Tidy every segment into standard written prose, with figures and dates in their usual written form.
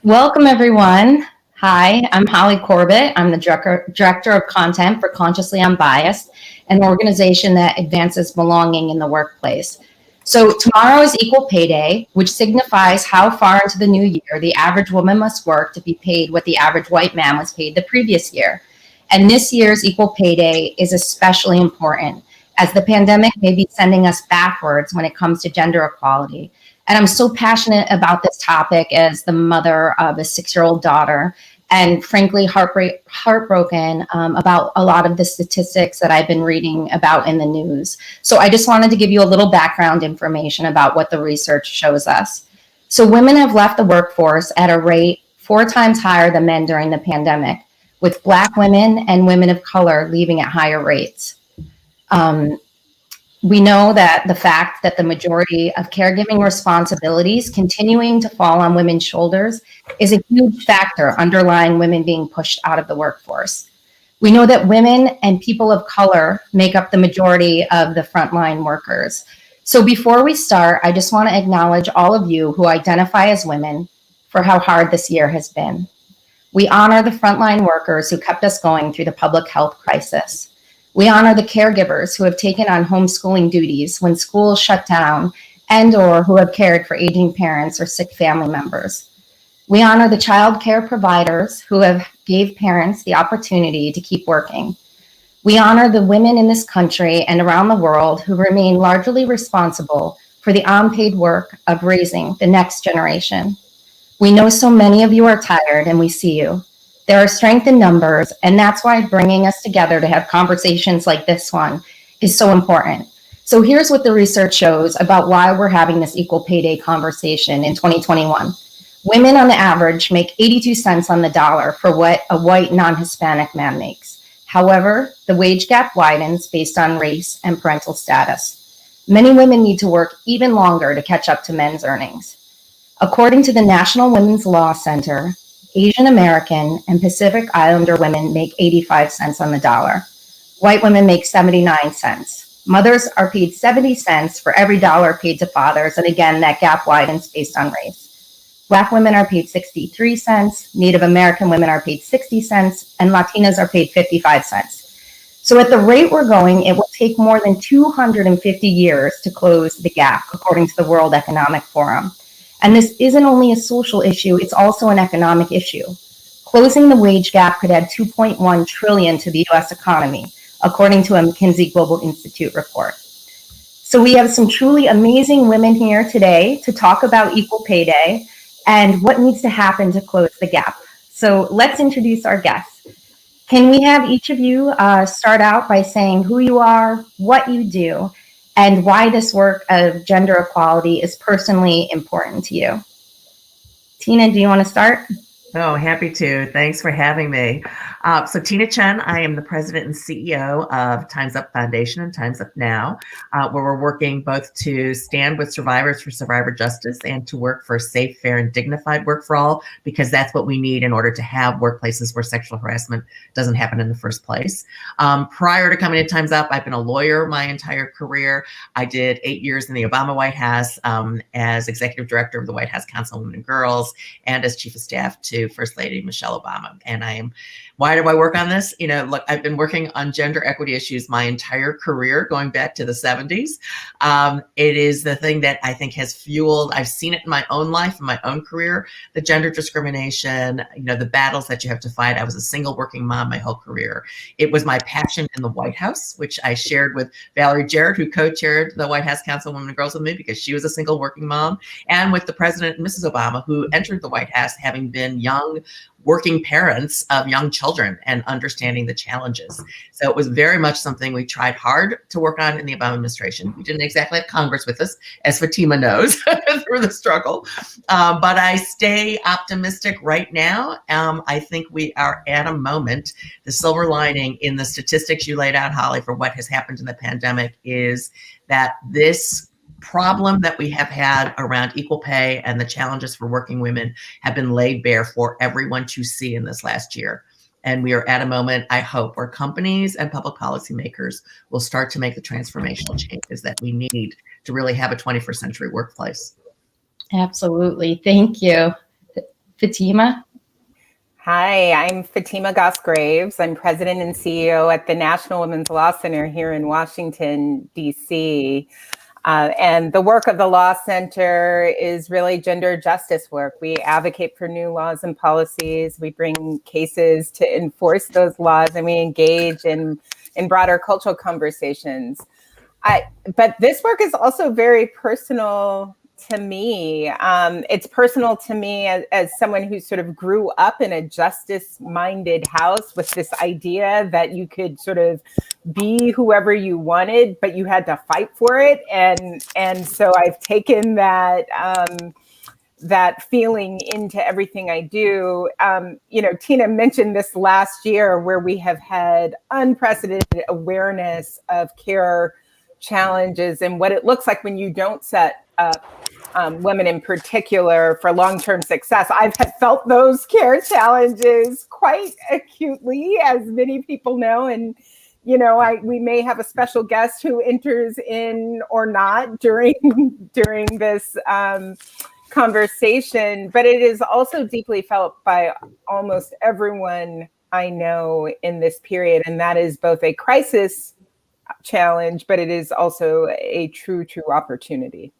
Welcome, everyone. Hi, I'm Holly Corbett. I'm the Director of Content for Consciously Unbiased, an organization that advances belonging in the workplace. So tomorrow is Equal Pay Day, which signifies how far into the new year the average woman must work to be paid what the average white man was paid the previous year. And this year's Equal Pay Day is especially important, as the pandemic may be sending us backwards when it comes to gender equality. And I'm so passionate about this topic as the mother of a 6-year-old daughter, and frankly, heartbroken about a lot of the statistics that I've been reading about in the news. So I just wanted to give you a little background information about what the research shows us. So women have left the workforce at a rate 4 times higher than men during the pandemic, with Black women and women of color leaving at higher rates. We know that the fact that the majority of caregiving responsibilities continuing to fall on women's shoulders is a huge factor underlying women being pushed out of the workforce. We know that women and people of color make up the majority of the frontline workers. So before we start, I just want to acknowledge all of you who identify as women for how hard this year has been. We honor the frontline workers who kept us going through the public health crisis. We honor the caregivers who have taken on homeschooling duties when schools shut down and/or who have cared for aging parents or sick family members. We honor the child care providers who have gave parents the opportunity to keep working. We honor the women in this country and around the world who remain largely responsible for the unpaid work of raising the next generation. We know so many of you are tired, and we see you. There are strength in numbers, and that's why bringing us together to have conversations like this one is so important. So here's what the research shows about why we're having this Equal Pay Day conversation in 2021. Women on the average make 82 cents on the dollar for what a white non-Hispanic man makes. However, the wage gap widens based on race and parental status. Many women need to work even longer to catch up to men's earnings. According to the National Women's Law Center, Asian American and Pacific Islander women make 85 cents on the dollar. White women make 79 cents. Mothers are paid 70 cents for every dollar paid to fathers, and again, that gap widens based on race. Black women are paid 63 cents, Native American women are paid 60 cents, and Latinas are paid 55 cents. So at the rate we're going, it will take more than 250 years to close the gap, according to the World Economic Forum. And this isn't only a social issue, it's also an economic issue. Closing the wage gap could add $2.1 trillion to the US economy, according to a McKinsey Global Institute report. So we have some truly amazing women here today to talk about Equal Pay Day and what needs to happen to close the gap. So let's introduce our guests. Can we have each of you start out by saying who you are, what you do, and why this work of gender equality is personally important to you? Tina, do you want to start? Oh, happy to. Thanks for having me. So Tchen, I am the president and CEO of Time's Up Foundation and Time's Up Now, where we're working both to stand with survivors for survivor justice and to work for safe, fair, and dignified work for all, because that's what we need in order to have workplaces where sexual harassment doesn't happen in the first place. Prior to coming to Time's Up, I've been a lawyer my entire career. I did 8 years in the Obama White House as executive director of the White House Council on Women and Girls and as chief of staff to First Lady Michelle Obama. And why do I work on this? Look, I've been working on gender equity issues my entire career, going back to the 70s. It is the thing that I think has fueled, I've seen it in my own life, in my own career, the gender discrimination, the battles that you have to fight. I was a single working mom my whole career. It was my passion in the White House, which I shared with Valerie Jarrett, who co-chaired the White House Council on Women and Girls with me because she was a single working mom, and with the President and Mrs. Obama, who entered the White House having been young working parents of young children and understanding the challenges. So it was very much something we tried hard to work on in the Obama administration. We didn't exactly have Congress with us, as Fatima knows, through the struggle. But I stay optimistic right now. I think we are at a moment, the silver lining in the statistics you laid out, Holly, for what has happened in the pandemic is that this problem that we have had around equal pay and the challenges for working women have been laid bare for everyone to see in this last year. And we are at a moment, I hope, where companies and public policymakers will start to make the transformational changes that we need to really have a 21st century workplace. Absolutely. Thank you. Fatima. Hi, I'm Fatima Goss-Graves. I'm president and CEO at the National Women's Law Center here in Washington, D.C. And the work of the Law Center is really gender justice work. We advocate for new laws and policies. We bring cases to enforce those laws, and we engage in broader cultural conversations. But this work is also very personal to me. It's personal to me as someone who sort of grew up in a justice-minded house with this idea that you could sort of be whoever you wanted, but you had to fight for it. And so I've taken that that feeling into everything I do. Tina mentioned this last year where we have had unprecedented awareness of care challenges and what it looks like when you don't set up women in particular for long-term success. I've felt those care challenges quite acutely, as many people know. And, we may have a special guest who enters in or not during this conversation, but it is also deeply felt by almost everyone I know in this period. And that is both a crisis challenge, but it is also a true opportunity.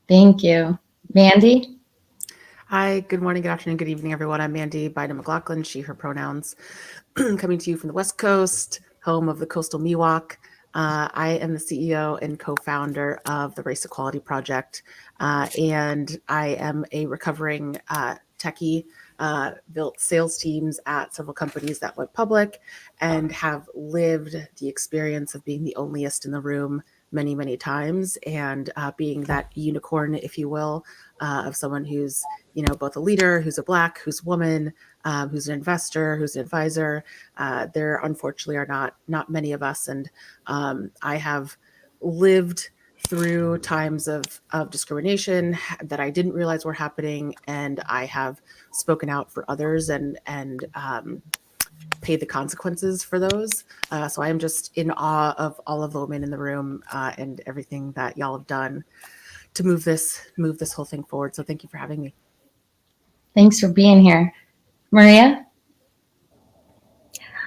Thank you. Mandy? Hi, good morning, good afternoon, good evening, everyone. I'm Mandy Bynum, Laughlin, she, her pronouns, coming to you from the West Coast, home of the Coastal Miwok. I am the CEO and co-founder of the Race Equality Project, and I am a recovering techie, built sales teams at several companies that went public, and have lived the experience of being the onlyest in the room many, many times, and being that unicorn, if you will, of someone who's, both a leader, who's a Black, who's a woman, who's an investor, who's an advisor. There unfortunately are not many of us, and I have lived through times of discrimination that I didn't realize were happening, and I have spoken out for others and pay the consequences for those. So I am just in awe of all of the women in the room and everything that y'all have done to move this whole thing forward. So thank you for having me. Thanks for being here. Maria?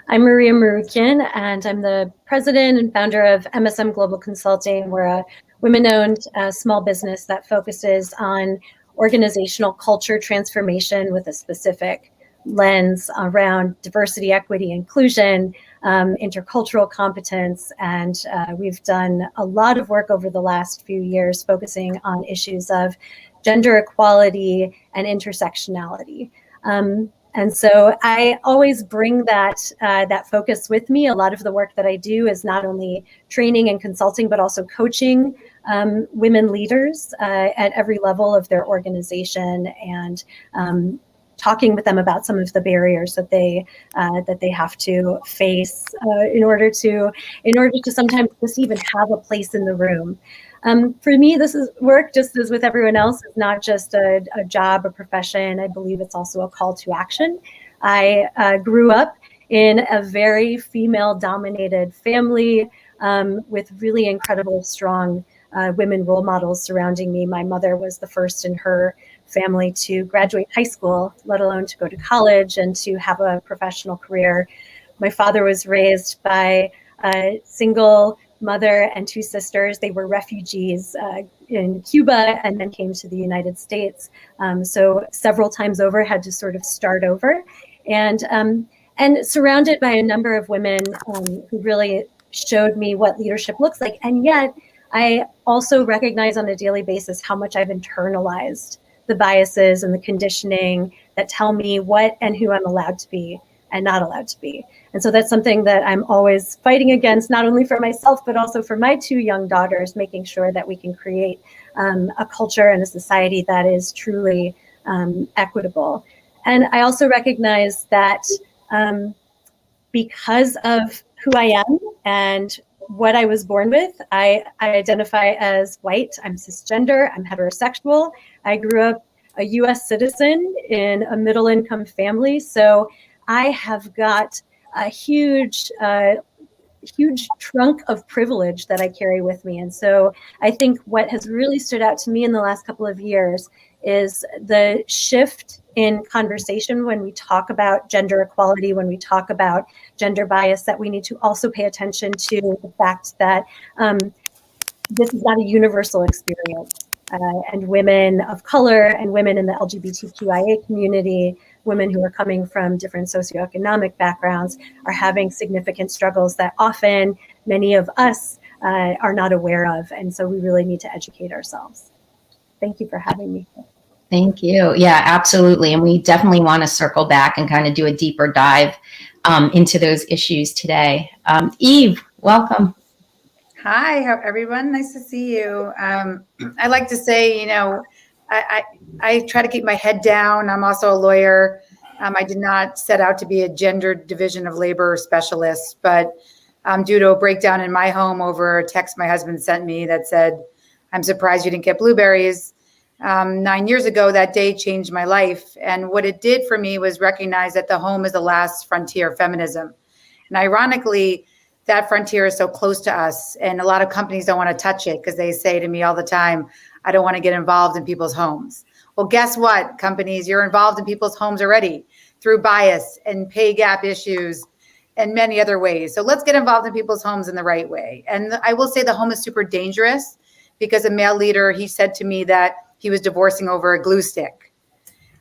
I'm Maria Marukian, and I'm the president and founder of MSM Global Consulting. We're a women-owned small business that focuses on organizational culture transformation with a specific lens around diversity, equity, inclusion, intercultural competence. And we've done a lot of work over the last few years focusing on issues of gender equality and intersectionality. And so I always bring that focus with me. A lot of the work that I do is not only training and consulting, but also coaching women leaders at every level of their organization, and talking with them about some of the barriers that they have to face in order to sometimes just even have a place in the room. For me, this is work, just as with everyone else, is not just a job, a profession. I believe it's also a call to action. I grew up in a very female-dominated family with really incredible, strong women role models surrounding me. My mother was the first in her family to graduate high school, let alone to go to college and to have a professional career. My father was raised by a single mother and two sisters. They were refugees in Cuba and then came to the United States. So several times over had to sort of start over, and surrounded by a number of women who really showed me what leadership looks like. And yet I also recognize on a daily basis how much I've internalized the biases and the conditioning that tell me what and who I'm allowed to be and not allowed to be. And so that's something that I'm always fighting against, not only for myself, but also for my two young daughters, making sure that we can create a culture and a society that is truly equitable. And I also recognize that because of who I am and what I was born with, I identify as white, I'm cisgender, I'm heterosexual. I grew up a US citizen in a middle income family. So I have got a huge trunk of privilege that I carry with me. And so I think what has really stood out to me in the last couple of years is the shift in conversation when we talk about gender equality, when we talk about gender bias, that we need to also pay attention to the fact that this is not a universal experience. And women of color and women in the LGBTQIA community, women who are coming from different socioeconomic backgrounds, are having significant struggles that often many of us are not aware of. And so we really need to educate ourselves. Thank you for having me. Thank you. Yeah, absolutely. And we definitely want to circle back and kind of do a deeper dive into those issues today. Eve, welcome. Hi, everyone. Nice to see you. I like to say, I try to keep my head down. I'm also a lawyer. I did not set out to be a gender division of labor specialist, but due to a breakdown in my home over a text my husband sent me that said, "I'm surprised you didn't get blueberries." 9 years ago, that day changed my life. And what it did for me was recognize that the home is the last frontier of feminism. And ironically, that frontier is so close to us, and a lot of companies don't want to touch it because they say to me all the time, "I don't want to get involved in people's homes." Well, guess what, companies? You're involved in people's homes already through bias and pay gap issues and many other ways. So let's get involved in people's homes in the right way. And I will say the home is super dangerous because a male leader, he said to me that he was divorcing over a glue stick.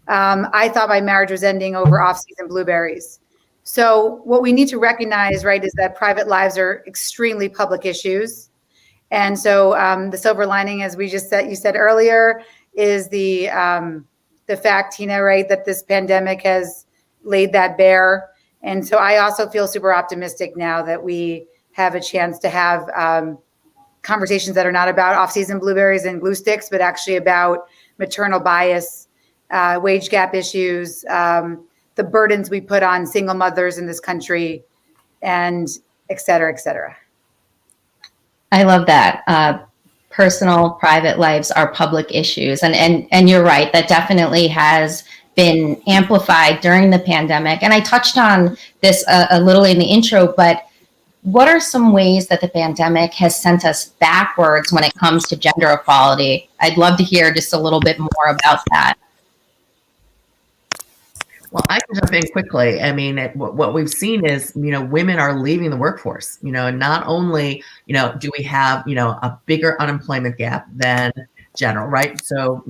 I thought my marriage was ending over off-season blueberries. So what we need to recognize, right, is that private lives are extremely public issues. And so the silver lining, as we just said, you said earlier, is the fact, Tina, right, that this pandemic has laid that bare. And so I also feel super optimistic now that we have a chance to have conversations that are not about off-season blueberries and glue sticks, but actually about maternal bias, wage gap issues, the burdens we put on single mothers in this country, and et cetera, et cetera. I love that. Personal, private lives are public issues. And you're right, that definitely has been amplified during the pandemic. And I touched on this a little in the intro, but what are some ways that the pandemic has sent us backwards when it comes to gender equality? I'd love to hear just a little bit more about that. Well, I can jump in quickly. I mean, what we've seen is, women are leaving the workforce, and not only, do we have, a bigger unemployment gap than general, right? So,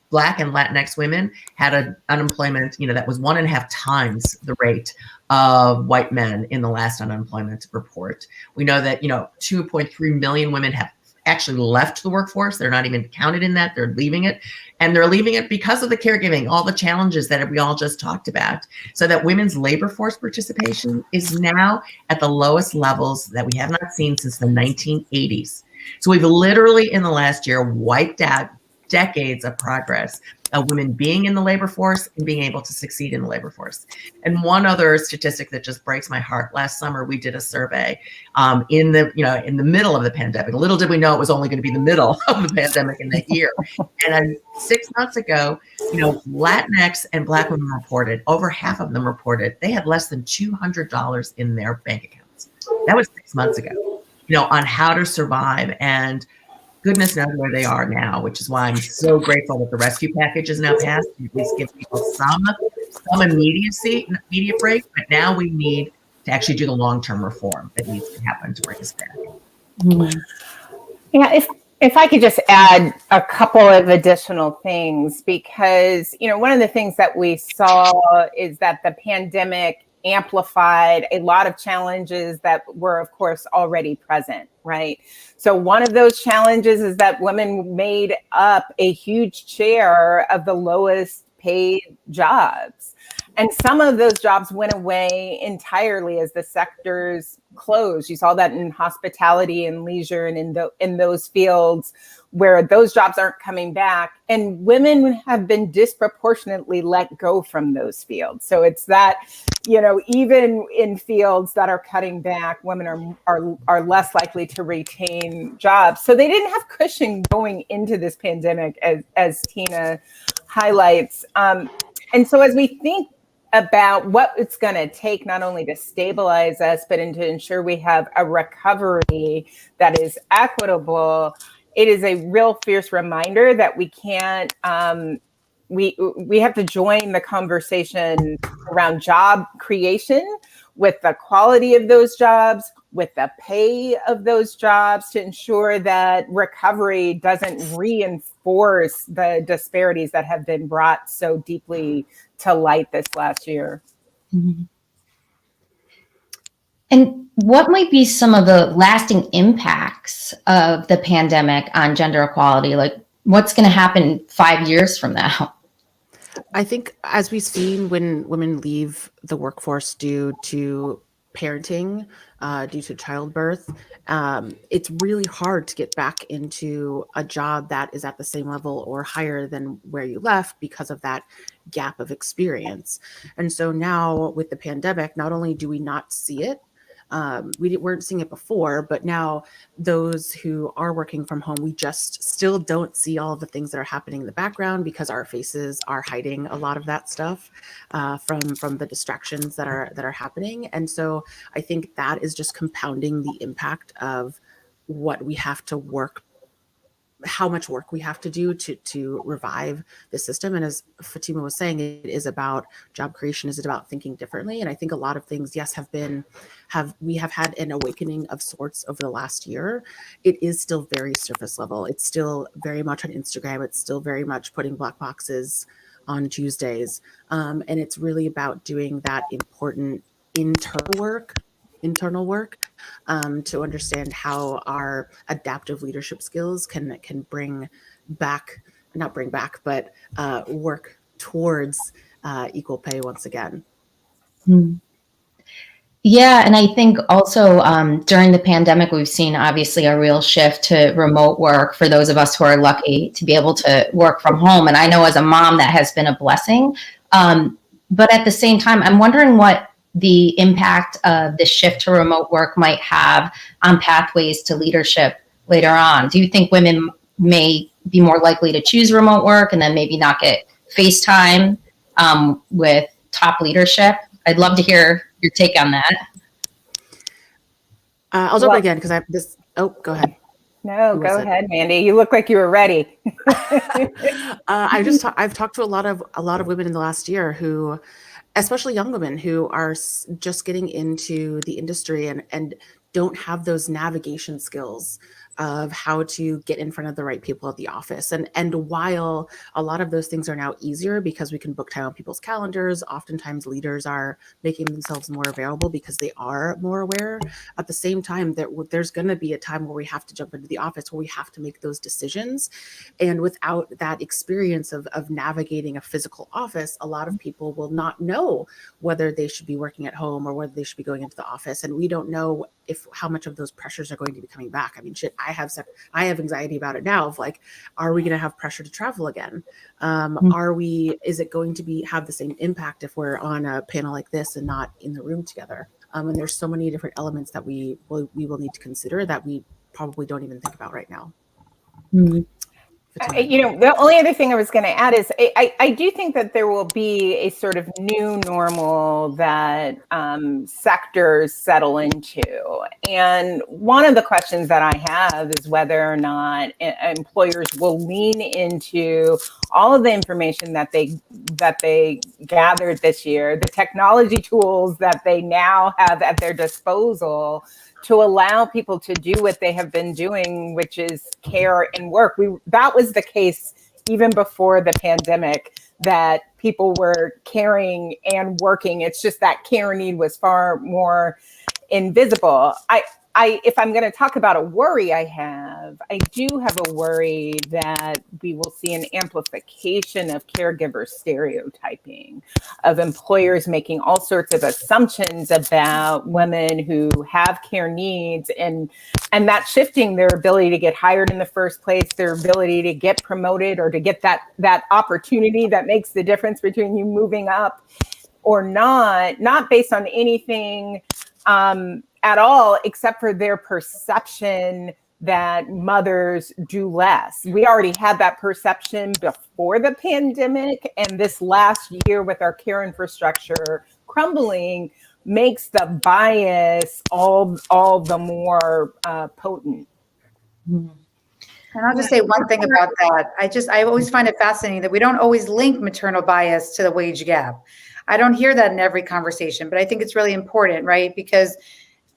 Black and Latinx women had an unemployment, that was 1.5 times the rate of white men in the last unemployment report. We know that, 2.3 million women have actually left the workforce. They're not even counted in that. They're leaving it. And they're leaving it because of the caregiving, all the challenges that we all just talked about. So that women's labor force participation is now at the lowest levels that we have not seen since the 1980s. So we've literally in the last year wiped out decades of progress of women being in the labor force and being able to succeed in the labor force. And one other statistic that just breaks my heart: last summer we did a survey in the middle of the pandemic. Little did we know it was only going to be the middle of the pandemic in that year. And 6 months ago, Latinx and Black women reported, over half of them reported they had less than $200 in their bank accounts. That was 6 months ago, on how to survive. And goodness knows where they are now, which is why I'm so grateful that the rescue package is now passed. At least give people some immediate break. But now we need to actually do the long-term reform that needs to happen to bring us back. Mm-hmm. Yeah, if I could just add a couple of additional things, because one of the things that we saw is that the pandemic amplified a lot of challenges that were, of course, already present, right? So one of those challenges is that women made up a huge share of the lowest paid jobs. And some of those jobs went away entirely as the sectors closed. You saw that in hospitality and leisure and in those fields where those jobs aren't coming back. And women have been disproportionately let go from those fields. So it's that, even in fields that are cutting back, women are less likely to retain jobs. So they didn't have cushion going into this pandemic, as Tina highlights. And so as we think about what it's going to take not only to stabilize us, but to ensure we have a recovery that is equitable, it is a real fierce reminder that we can't we have to join the conversation around job creation, with the quality of those jobs, with the pay of those jobs, to ensure that recovery doesn't reinforce the disparities that have been brought so deeply to light this last year. Mhm. And what might be some of the lasting impacts of the pandemic on gender equality? Like, what's going to happen 5 years from now? I think, as we've seen, when women leave the workforce due to parenting, due to childbirth, it's really hard to get back into a job that is at the same level or higher than where you left because of that gap of experience. And so now with the pandemic, not only do we not see it, we weren't seeing it before, but now those who are working from home, we just still don't see all of the things that are happening in the background because our faces are hiding a lot of that stuff from the distractions that are happening. And so I think that is just compounding the impact of what we have to work, how much work we have to do to revive the system. And as Fatima was saying, it is about job creation, is it about thinking differently? And I think a lot of things, yes, we have had an awakening of sorts over the last year. It is still very surface level. It's still very much on Instagram. It's still very much putting black boxes on Tuesdays. And it's really about doing that important internal work to understand how our adaptive leadership skills can bring back, not bring back, but work towards equal pay once again. Yeah, and I think also during the pandemic, we've seen obviously a real shift to remote work for those of us who are lucky to be able to work from home. And I know as a mom that has been a blessing. But at the same time, I'm wondering what the impact of the shift to remote work might have on pathways to leadership later on. Do you think women may be more likely to choose remote work and then maybe not get face time with top leadership? I'd love to hear your take on that. I'll jump again because go ahead. No, go ahead, Mandy. You look like you were ready. I've talked to a lot of women in the last year who, especially young women who are just getting into the industry and don't have those navigation skills of how to get in front of the right people at the office. And while a lot of those things are now easier because we can book time on people's calendars, oftentimes leaders are making themselves more available because they are more aware. At the same time, there's going to be a time where we have to jump into the office, where we have to make those decisions. And without that experience of navigating a physical office, a lot of people will not know whether they should be working at home or whether they should be going into the office. And we don't know how much of those pressures are going to be coming back. I mean, I have anxiety about it now of like, are we going to have pressure to travel again? Is it going to have the same impact if we're on a panel like this and not in the room together? And there's so many different elements that we will need to consider that we probably don't even think about right now. The only other thing I was going to add is I do think that there will be a sort of new normal that sectors settle into. And one of the questions that I have is whether or not employers will lean into all of the information that they gathered this year, the technology tools that they now have at their disposal to allow people to do what they have been doing, which is care and work. That was the case even before the pandemic, that people were caring and working. It's just that care need was far more invisible. If I'm going to talk about a worry I do have a worry that we will see an amplification of caregiver stereotyping, of employers making all sorts of assumptions about women who have care needs, and that shifting their ability to get hired in the first place, their ability to get promoted or to get that opportunity that makes the difference between you moving up or not based on anything at all, except for their perception that mothers do less. We already had that perception before the pandemic, and this last year with our care infrastructure crumbling makes the bias all the more potent. And I'll just say one thing about that. I always find it fascinating that we don't always link maternal bias to the wage gap. I don't hear that in every conversation, but I think it's really important, right? Because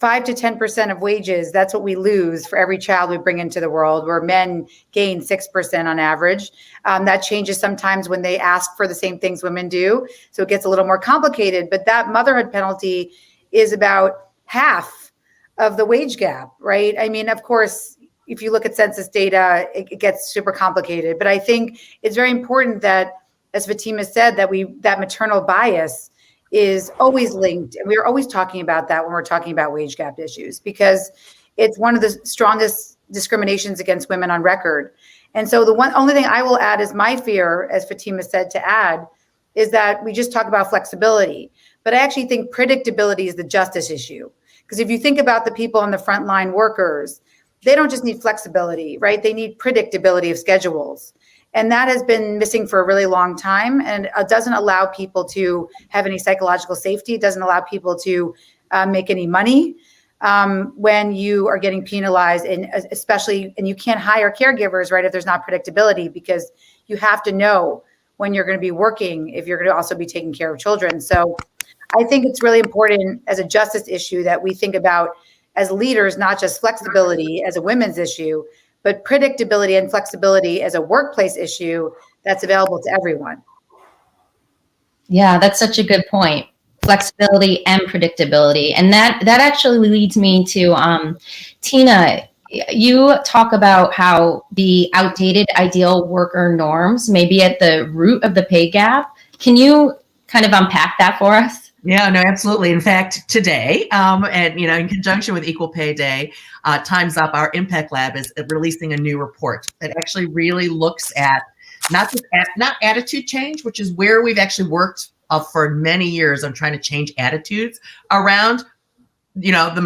5 to 10% of wages, that's what we lose for every child we bring into the world, where men gain 6% on average. That changes sometimes when they ask for the same things women do. So it gets a little more complicated, but that motherhood penalty is about half of the wage gap, right? I mean, of course, if you look at census data, it gets super complicated. But I think it's very important that, as Fatima said, that maternal bias is always linked. And we're always talking about that when we're talking about wage gap issues, because it's one of the strongest discriminations against women on record. And so the only thing I will add is my fear, as Fatima said, to add, is that we just talk about flexibility. But I actually think predictability is the justice issue. Because if you think about the people on the frontline workers, they don't just need flexibility, right? They need predictability of schedules. And that has been missing for a really long time. And it doesn't allow people to have any psychological safety. It doesn't allow people to make any money when you are getting penalized, and especially, and you can't hire caregivers, right, if there's not predictability, because you have to know when you're going to be working if you're going to also be taking care of children. So I think it's really important as a justice issue that we think about as leaders, not just flexibility as a women's issue, but predictability and flexibility as a workplace issue that's available to everyone. Yeah, that's such a good point. Flexibility and predictability. And that actually leads me to Tina. You talk about how the outdated ideal worker norms may be at the root of the pay gap. Can you kind of unpack that for us? Yeah, no, absolutely. In fact, today, and in conjunction with Equal Pay Day, Time's Up, our Impact Lab is releasing a new report that actually really looks at not attitude change, which is where we've actually worked for many years on trying to change attitudes around the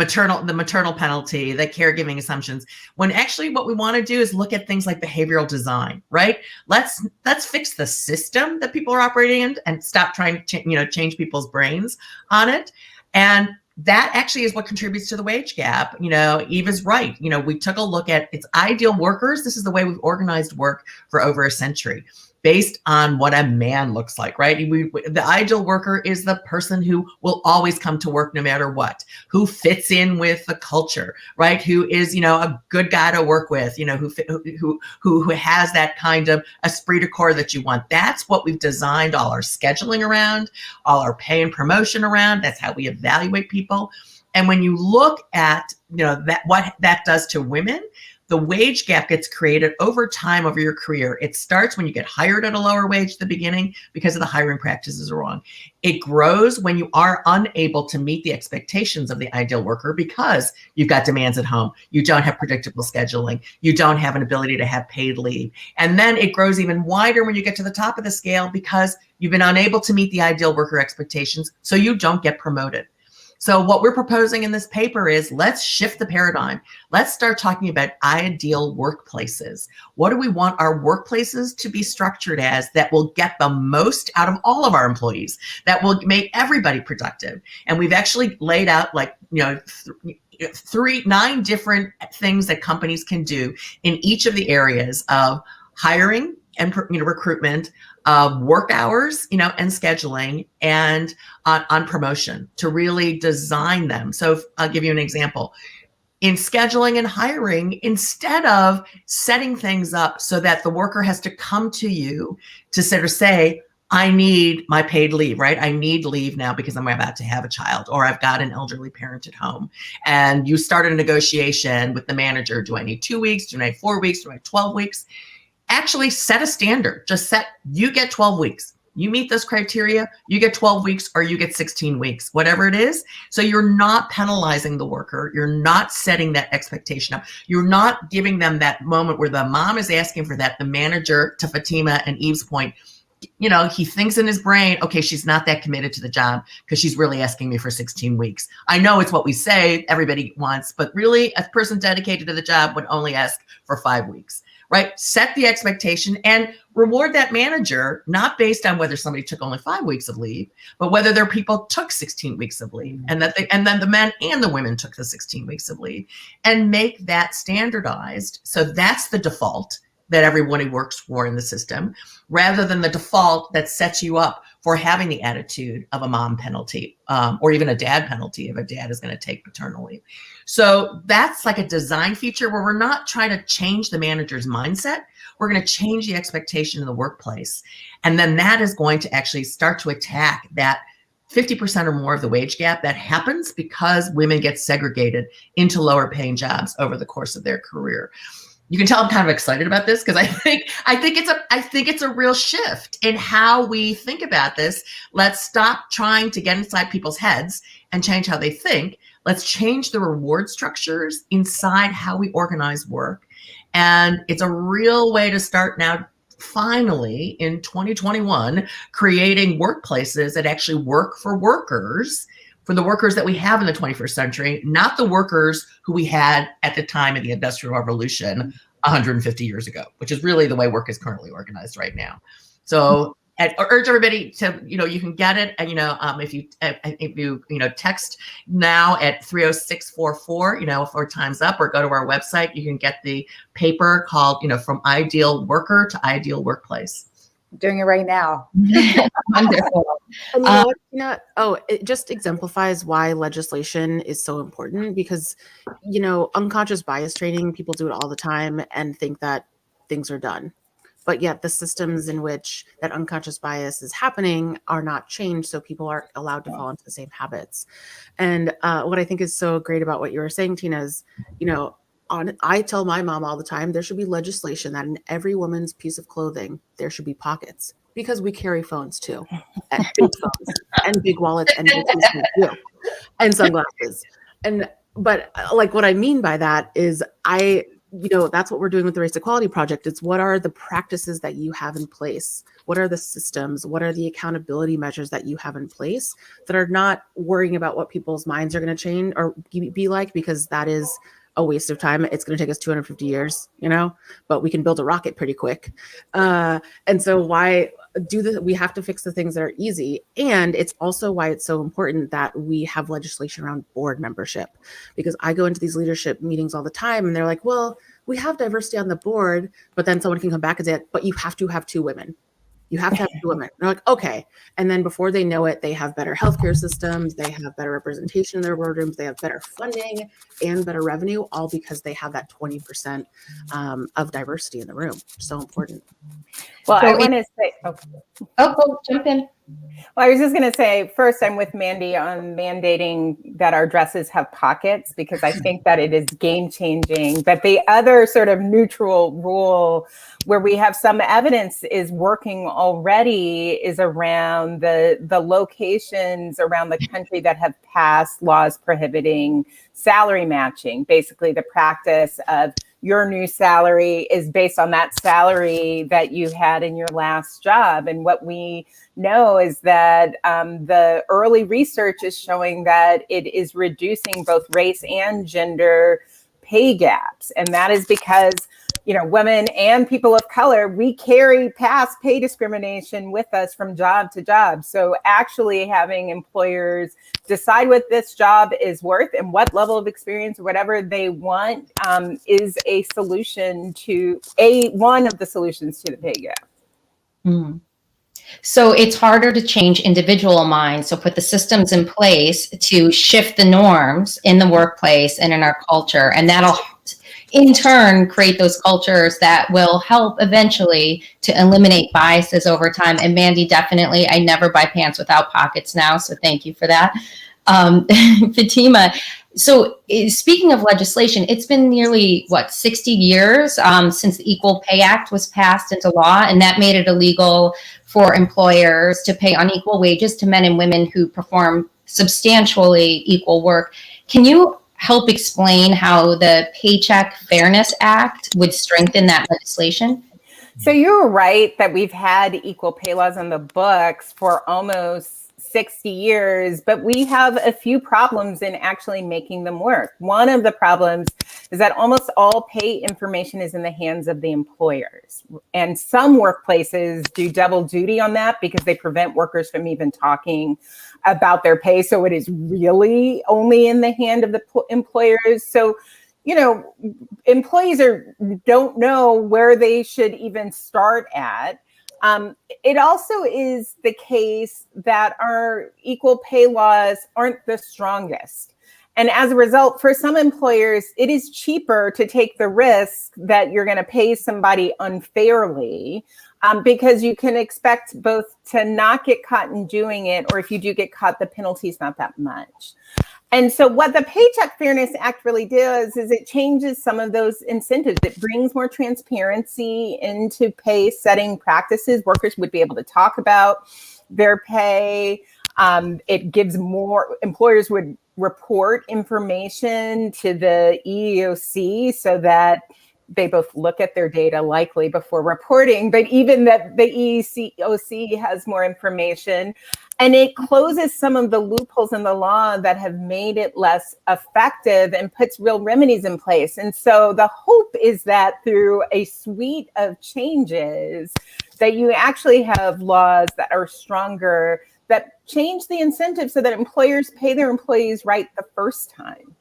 maternal penalty, the caregiving assumptions, when actually what we want to do is look at things like behavioral design, right? Let's fix the system that people are operating in and stop trying to change people's brains on it. And that actually is what contributes to the wage gap. Eve is right. We took a look at its ideal workers. This is the way we've organized work for over a century, based on what a man looks like, right? The ideal worker is the person who will always come to work no matter what, who fits in with the culture, right? Who is, a good guy to work with, who has that kind of esprit de corps that you want. That's what we've designed all our scheduling around, all our pay and promotion around. That's how we evaluate people. And when you look at, what that does to women, the wage gap gets created over time over your career. It starts when you get hired at a lower wage at the beginning because of the hiring practices are wrong. It grows when you are unable to meet the expectations of the ideal worker because you've got demands at home. You don't have predictable scheduling. You don't have an ability to have paid leave. And then it grows even wider when you get to the top of the scale because you've been unable to meet the ideal worker expectations, so you don't get promoted. So what we're proposing in this paper is let's shift the paradigm. Let's start talking about ideal workplaces. What do we want our workplaces to be structured as that will get the most out of all of our employees, that will make everybody productive? And we've actually laid out 9 different things that companies can do in each of the areas of hiring and recruitment, work hours, and scheduling, and on promotion to really design them. So I'll give you an example. In scheduling and hiring, instead of setting things up so that the worker has to come to you to sort of say, I need my paid leave, right? I need leave now because I'm about to have a child, or I've got an elderly parent at home. And you started a negotiation with the manager. Do I need 2 weeks? Do I need 4 weeks? Do I need 12 weeks? Actually set a standard. You get 12 weeks. You meet those criteria, you get 12 weeks or you get 16 weeks, whatever it is. So you're not penalizing the worker. You're not setting that expectation up. You're not giving them that moment where the mom is asking for that. The manager, to Fatima and Eve's point, he thinks in his brain, okay, she's not that committed to the job because she's really asking me for 16 weeks. I know it's what we say everybody wants, but really a person dedicated to the job would only ask for 5 weeks. right? Set the expectation and reward that manager, not based on whether somebody took only 5 weeks of leave, but whether their people took 16 weeks of leave, and then the men and the women took the 16 weeks of leave, and make that standardized. So that's the default that everybody works for in the system, rather than the default that sets you up for having the attitude of a mom penalty, or even a dad penalty if a dad is going to take paternal leave. So that's like a design feature where we're not trying to change the manager's mindset. We're going to change the expectation in the workplace. And then that is going to actually start to attack that 50% or more of the wage gap that happens because women get segregated into lower paying jobs over the course of their career. You can tell I'm kind of excited about this because I think it's a real shift in how we think about this. Let's stop trying to get inside people's heads and change how they think. Let's change the reward structures inside how we organize work. And it's a real way to start now, finally, in 2021, creating workplaces that actually work for workers, for the workers that we have in the 21st century, not the workers who we had at the time of the Industrial Revolution 150 years ago, which is really the way work is currently organized right now. So I urge everybody to, you can get it. And, if you text now at 30644, for Time's Up, or go to our website, you can get the paper called, From Ideal Worker to Ideal Workplace. I'm doing it right now. Wonderful. And it just exemplifies why legislation is so important, because, unconscious bias training, people do it all the time and think that things are done. But yet the systems in which that unconscious bias is happening are not changed, so people are allowed to fall into the same habits. And what I think is so great about what you were saying, Tina, is, I tell my mom all the time, there should be legislation that in every woman's piece of clothing, there should be pockets, because we carry phones too, and big phones and big wallets and big pieces too, and sunglasses. But like, what I mean by that is that's what we're doing with the Race Equality Project. It's what are the practices that you have in place? What are the systems? What are the accountability measures that you have in place that are not worrying about what people's minds are going to change or be like, because that is a waste of time. It's going to take us 250 years, but we can build a rocket pretty quick. And so why do this? We have to fix the things that are easy. And it's also why it's so important that we have legislation around board membership, because I go into these leadership meetings all the time and they're like, well, we have diversity on the board, but then someone can come back and say, but you have to have 2 women. You have to have 2 women. And they're like, okay. And then before they know it, they have better healthcare systems. They have better representation in their boardrooms. They have better funding and better revenue, all because they have that 20% of diversity in the room. So important. Well, I want to say, Jump in. Well, I was just going to say, first, I'm with Mandy on mandating that our dresses have pockets, because I think that it is game changing. But the other sort of neutral rule where we have some evidence is working already is around the locations around the country that have passed laws prohibiting salary matching. Basically, the practice of your new salary is based on that salary that you had in your last job. And what we know is that the early research is showing that it is reducing both race and gender pay gaps. And that is because, women and people of color, we carry past pay discrimination with us from job to job. So actually having employers decide what this job is worth and what level of experience or whatever they want is a solution to one of the solutions to the pay gap. Mm. So it's harder to change individual minds. So put the systems in place to shift the norms in the workplace and in our culture. And that'll in turn create those cultures that will help eventually to eliminate biases over time. And Mandy, definitely, I never buy pants without pockets now. So thank you for that. Fatima, so speaking of legislation, it's been nearly, 60 years since the Equal Pay Act was passed into law, and that made it illegal for employers to pay unequal wages to men and women who perform substantially equal work. Can you help explain how the Paycheck Fairness Act would strengthen that legislation? So you're right that we've had equal pay laws on the books for almost 60 years, but we have a few problems in actually making them work. One of the problems is that almost all pay information is in the hands of the employers. And some workplaces do double duty on that because they prevent workers from even talking about their pay. So it is really only in the hand of the employers. So, you know, employees don't know where they should even start at. It also is the case that our equal pay laws aren't the strongest. And as a result, for some employers, it is cheaper to take the risk that you're going to pay somebody unfairly because you can expect both to not get caught in doing it, or if you do get caught, the penalty is not that much. And so what the Paycheck Fairness Act really does is it changes some of those incentives. It brings more transparency into pay setting practices. Workers would be able to talk about their pay. It gives more, employers would report information to the EEOC so that they both look at their data likely before reporting, but even that the EEOC has more information. And it closes some of the loopholes in the law that have made it less effective and puts real remedies in place. And so the hope is that through a suite of changes, that you actually have laws that are stronger, that change the incentive so that employers pay their employees right the first time.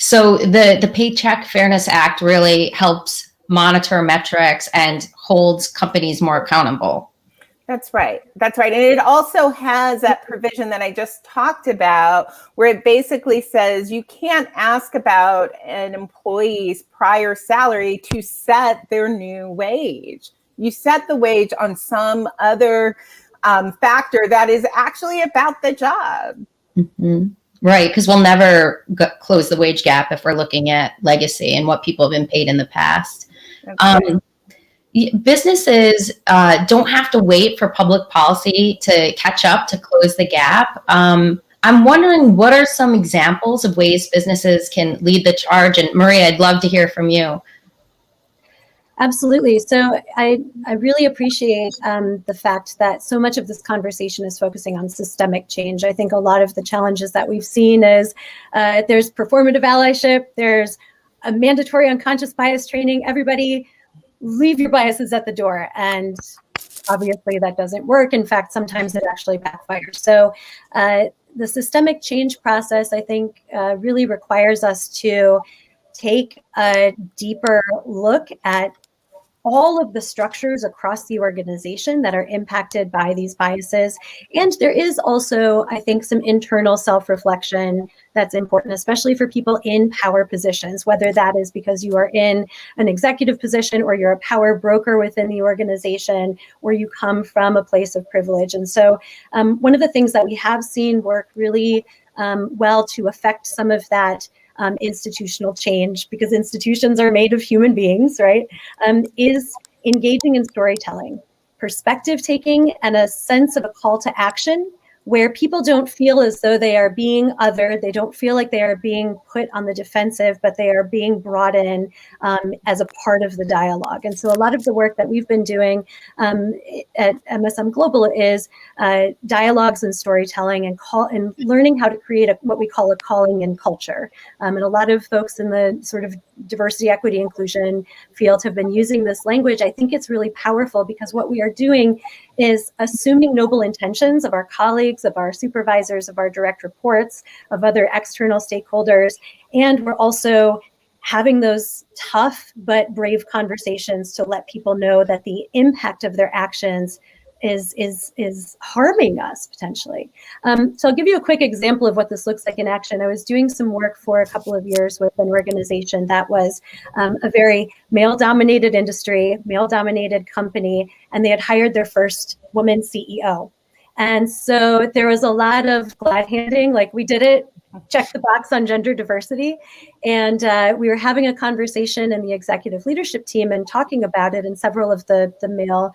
So the Paycheck Fairness Act really helps monitor metrics and holds companies more accountable. That's right. That's right. And it also has that provision that I just talked about, where it basically says you can't ask about an employee's prior salary to set their new wage. You set the wage on some other factor that is actually about the job. Mm-hmm. Right, because we'll never close the wage gap if we're looking at legacy and what people have been paid in the past. Businesses don't have to wait for public policy to catch up to close the gap. I'm wondering, what are some examples of ways businesses can lead the charge? And Maria, I'd love to hear from you. Absolutely. So I really appreciate the fact that so much of this conversation is focusing on systemic change. I think a lot of the challenges that we've seen is there's performative allyship, there's a mandatory unconscious bias training. Everybody leave your biases at the door. And obviously that doesn't work. In fact, sometimes it actually backfires. So the systemic change process, I think, really requires us to take a deeper look at all of the structures across the organization that are impacted by these biases. And there is also, I think, some internal self-reflection that's important, especially for people in power positions, whether that is because you are in an executive position or you're a power broker within the organization, or you come from a place of privilege. And so one of the things that we have seen work really well to affect some of that institutional change, because institutions are made of human beings, right, is engaging in storytelling, perspective taking, and a sense of a call to action where people don't feel as though they are being othered. They don't feel like they are being put on the defensive, but they are being brought in as a part of the dialogue. And so a lot of the work that we've been doing at MSM Global is dialogues and storytelling and learning how to create what we call a calling in culture. And a lot of folks in the sort of diversity, equity, inclusion field have been using this language. I think it's really powerful because what we are doing is assuming noble intentions of our colleagues, of our supervisors, of our direct reports, of other external stakeholders. And we're also having those tough but brave conversations to let people know that the impact of their actions is harming us potentially. So I'll give you a quick example of what this looks like in action. I was doing some work for a couple of years with an organization that was a very male-dominated industry, male-dominated company, and they had hired their first woman CEO. And so there was a lot of glad handing, like we did it, check the box on gender diversity. And we were having a conversation in the executive leadership team and talking about it. And several of the male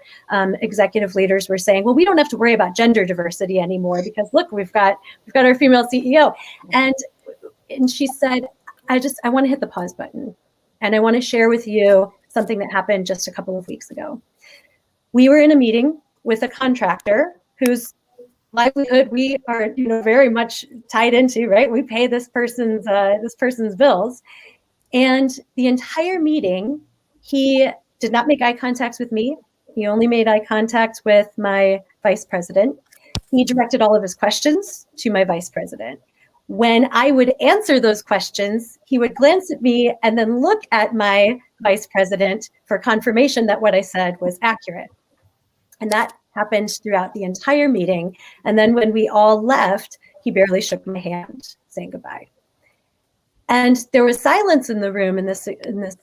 executive leaders were saying, well, we don't have to worry about gender diversity anymore because look, we've got our female CEO. And she said, I want to hit the pause button. And I want to share with you something that happened just a couple of weeks ago. We were in a meeting with a contractor whose livelihood we are, very much tied into, right? We pay this person's bills. And the entire meeting, he did not make eye contact with me. He only made eye contact with my vice president. He directed all of his questions to my vice president. When I would answer those questions, he would glance at me and then look at my vice president for confirmation that what I said was accurate. And that happened throughout the entire meeting. And then when we all left, he barely shook my hand saying goodbye. And there was silence in the room in this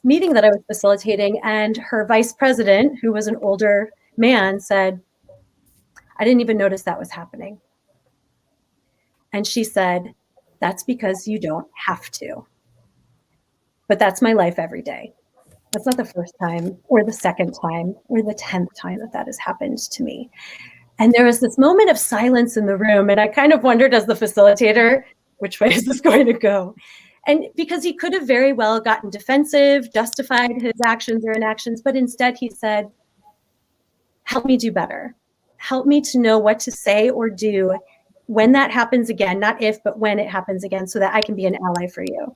meeting that I was facilitating. And her vice president, who was an older man, said, "I didn't even notice that was happening." And she said, "That's because you don't have to. But that's my life every day. That's not the first time or the second time or the 10th time that has happened to me." And there was this moment of silence in the room. And I kind of wondered as the facilitator, which way is this going to go? And because he could have very well gotten defensive, justified his actions or inactions, but instead he said, "Help me do better. Help me to know what to say or do when that happens again, not if, but when it happens again, so that I can be an ally for you."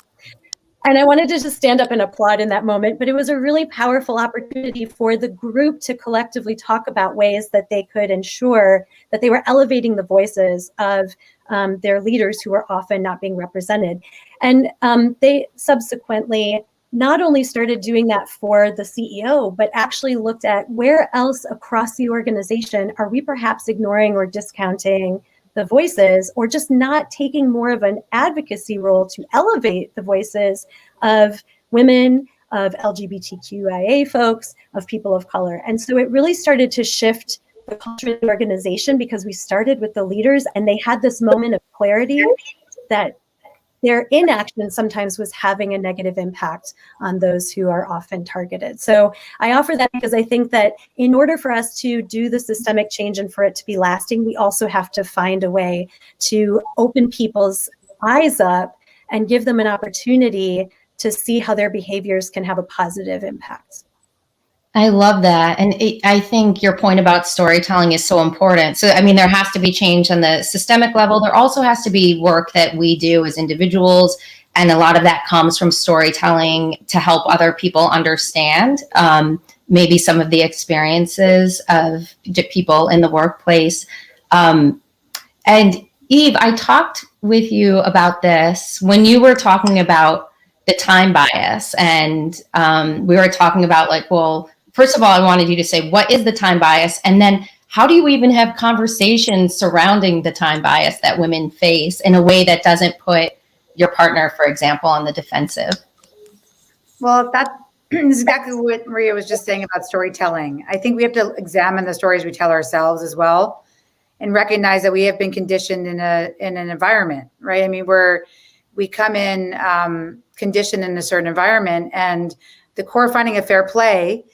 And I wanted to just stand up and applaud in that moment, but it was a really powerful opportunity for the group to collectively talk about ways that they could ensure that they were elevating the voices of their leaders who were often not being represented. And they subsequently not only started doing that for the CEO, but actually looked at where else across the organization are we perhaps ignoring or discounting the voices, or just not taking more of an advocacy role to elevate the voices of women, of LGBTQIA folks, of people of color. And so it really started to shift the culture of the organization because we started with the leaders and they had this moment of clarity that their inaction sometimes was having a negative impact on those who are often targeted. So I offer that because I think that in order for us to do the systemic change and for it to be lasting, we also have to find a way to open people's eyes up and give them an opportunity to see how their behaviors can have a positive impact. I love that. And I think your point about storytelling is so important. So, I mean, there has to be change on the systemic level. There also has to be work that we do as individuals. And a lot of that comes from storytelling to help other people understand maybe some of the experiences of people in the workplace. And Eve, I talked with you about this when you were talking about the time bias. And we were talking about like, well, first of all, I wanted you to say, what is the time bias? And then how do you even have conversations surrounding the time bias that women face in a way that doesn't put your partner, for example, on the defensive? Well, that is exactly what Maria was just saying about storytelling. I think we have to examine the stories we tell ourselves as well and recognize that we have been conditioned in an environment, right? I mean, we come in conditioned in a certain environment, and the core finding of fair play,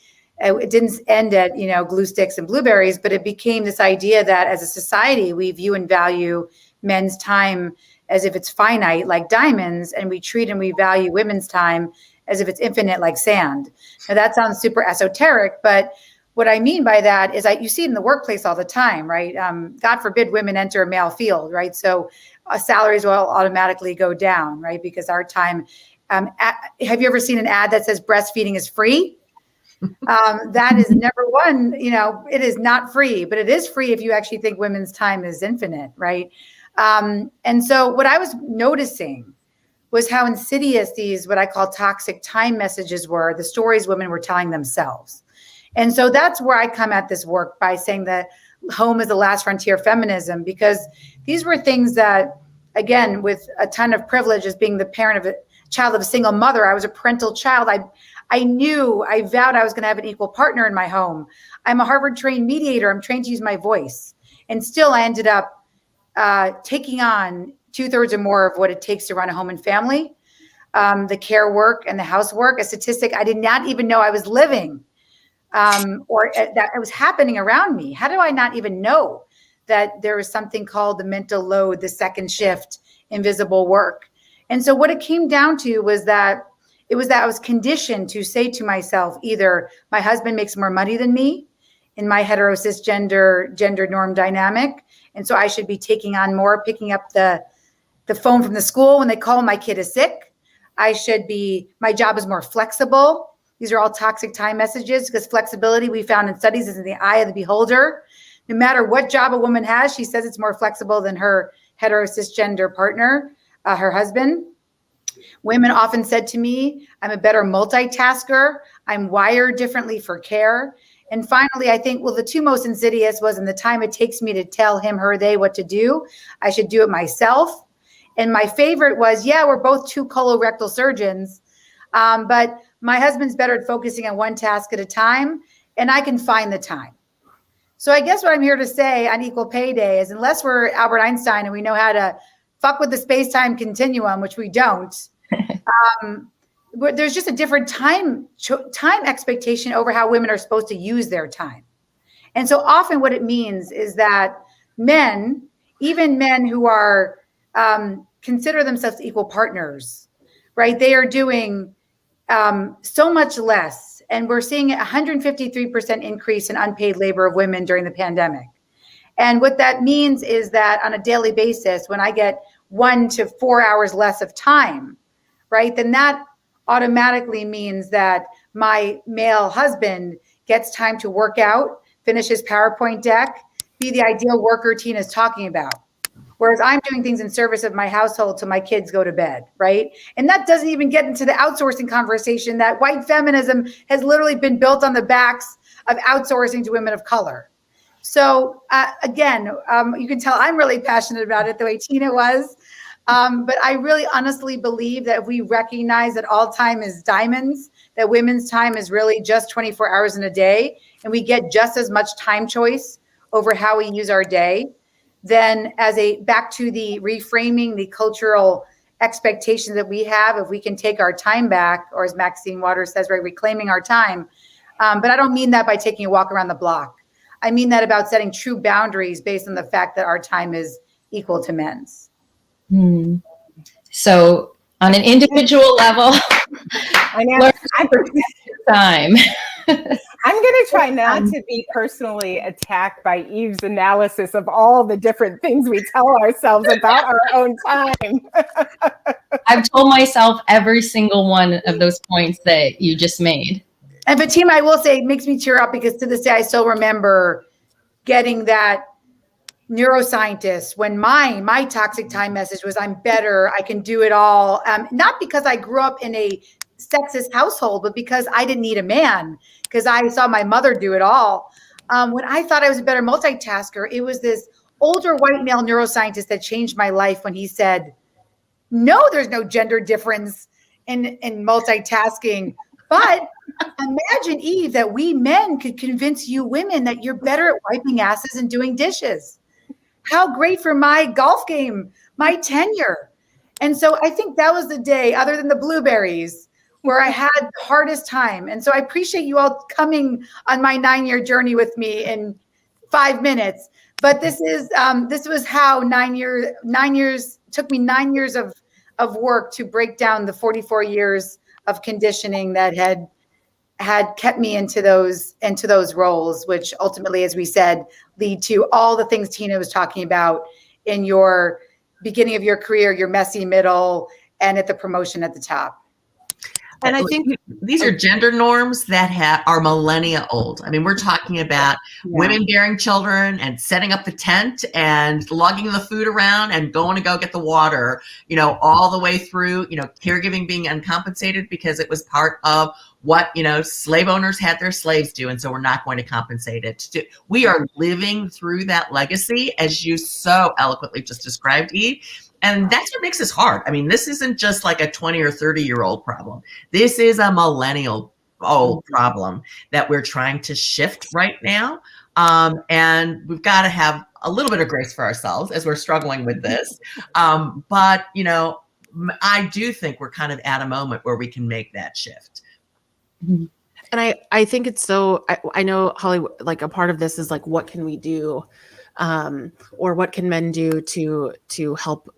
it didn't end at, glue sticks and blueberries, but it became this idea that as a society, we view and value men's time as if it's finite, like diamonds, and we treat and we value women's time as if it's infinite, like sand. Now that sounds super esoteric, but what I mean by that is you see it in the workplace all the time, right? God forbid women enter a male field, right? So salaries will automatically go down, right? Because our time, have you ever seen an ad that says breastfeeding is free? That is number one, it is not free, but it is free if you actually think women's time is infinite, right? And so what I was noticing was how insidious these, what I call toxic time messages were, the stories women were telling themselves. And so that's where I come at this work by saying that home is the last frontier of feminism, because these were things that, again, with a ton of privilege as being the parent of a child of a single mother, I was a parental child. I vowed I was going to have an equal partner in my home. I'm a Harvard trained mediator. I'm trained to use my voice. And still I ended up taking on 2/3 or more of what it takes to run a home and family, the care work and the housework, a statistic I did not even know I was living, or that it was happening around me. How do I not even know that there is something called the mental load, the second shift, invisible work? And so what it came down to was that I was conditioned to say to myself, either my husband makes more money than me in my hetero cisgender gender norm dynamic, And so I should be taking on more, picking up the phone from the school when they call my kid is sick. My job is more flexible. These are all toxic time messages because flexibility, we found in studies, is in the eye of the beholder. No matter what job a woman has, she says it's more flexible than her hetero cisgender partner, her husband. Women often said to me, I'm a better multitasker. I'm wired differently for care. And finally, I think, well, the two most insidious was in the time it takes me to tell him, her, they what to do, I should do it myself. And my favorite was, yeah, we're both two colorectal surgeons, but my husband's better at focusing on one task at a time, and I can find the time. So I guess what I'm here to say on Equal Pay Day is, unless we're Albert Einstein and we know how to fuck with the space-time continuum, which we don't, there's just a different time expectation over how women are supposed to use their time. And so often what it means is that men, even men who are consider themselves equal partners, right? They are doing so much less. And we're seeing a 153% increase in unpaid labor of women during the pandemic. And what that means is that on a daily basis, when I get 1 to 4 hours less of time, right, then that automatically means that my male husband gets time to work out, finish his PowerPoint deck, be the ideal worker Tina's talking about. Whereas I'm doing things in service of my household till my kids go to bed, right? And that doesn't even get into the outsourcing conversation that white feminism has literally been built on the backs of outsourcing to women of color. So again, you can tell I'm really passionate about it the way Tina was. But I really honestly believe that if we recognize that all time is diamonds, that women's time is really just 24 hours in a day, and we get just as much time choice over how we use our day, then back to the reframing the cultural expectations that we have, if we can take our time back, or as Maxine Waters says, right, reclaiming our time. But I don't mean that by taking a walk around the block. I mean that about setting true boundaries based on the fact that our time is equal to men's. So on an individual level, I know. time. I'm going to try not to be personally attacked by Eve's analysis of all the different things we tell ourselves about our own time. I've told myself every single one of those points that you just made. And Fatima, I will say, it makes me tear up because to this day, I still remember getting that neuroscientist when my toxic time message was, I'm better, I can do it all. Not because I grew up in a sexist household, but because I didn't need a man, because I saw my mother do it all. When I thought I was a better multitasker, it was this older white male neuroscientist that changed my life when he said, no, there's no gender difference in multitasking. But imagine, Eve, that we men could convince you women that you're better at wiping asses and doing dishes. How great for my golf game, my tenure. And so I think that was the day, other than the blueberries, where I had the hardest time. And so I appreciate you all coming on my 9-year journey with me in 5 minutes. But this was how 9 years took me 9 years of work to break down the 44 years of conditioning that had kept me into those roles, which ultimately, as we said, lead to all the things Tina was talking about in your beginning of your career, your messy middle, and at the promotion at the top. And I think these are gender norms that are millennia old. I mean, we're talking about women bearing children and setting up the tent and lugging the food around and going to go get the water, all the way through, caregiving being uncompensated because it was part of what, slave owners had their slaves do. And so we're not going to compensate it. We are living through that legacy, as you so eloquently just described, Eve. And that's what makes this hard. I mean, this isn't just like a 20 or 30-year-old problem. This is a millennial old problem that we're trying to shift right now. And we've got to have a little bit of grace for ourselves as we're struggling with this. But, I do think we're kind of at a moment where we can make that shift. And I think it's so, I know, Holly, like a part of this is like, what can we do? Or what can men do to help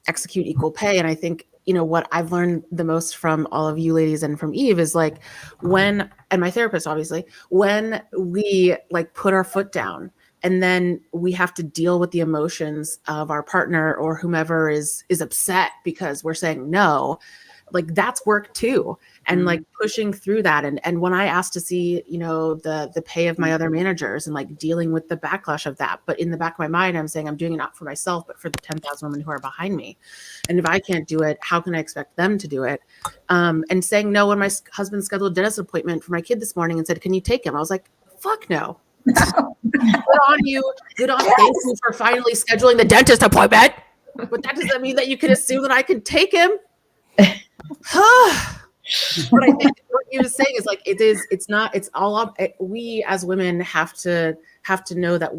execute equal pay? And I think, what I've learned the most from all of you ladies and from Eve is like and my therapist, obviously, when we like put our foot down and then we have to deal with the emotions of our partner or whomever is upset because we're saying no. Like, that's work too. And like pushing through that. And when I asked to see, the pay of my other managers and like dealing with the backlash of that, but in the back of my mind, I'm saying I'm doing it not for myself, but for the 10,000 women who are behind me. And if I can't do it, how can I expect them to do it? And saying no when my husband scheduled a dentist appointment for my kid this morning and said, "Can you take him?" I was like, fuck no. Good on you. Good on thank you for finally scheduling the dentist appointment. But that doesn't mean that you can assume that I can take him. What I think what you're saying is like it's all up. We as women have to know that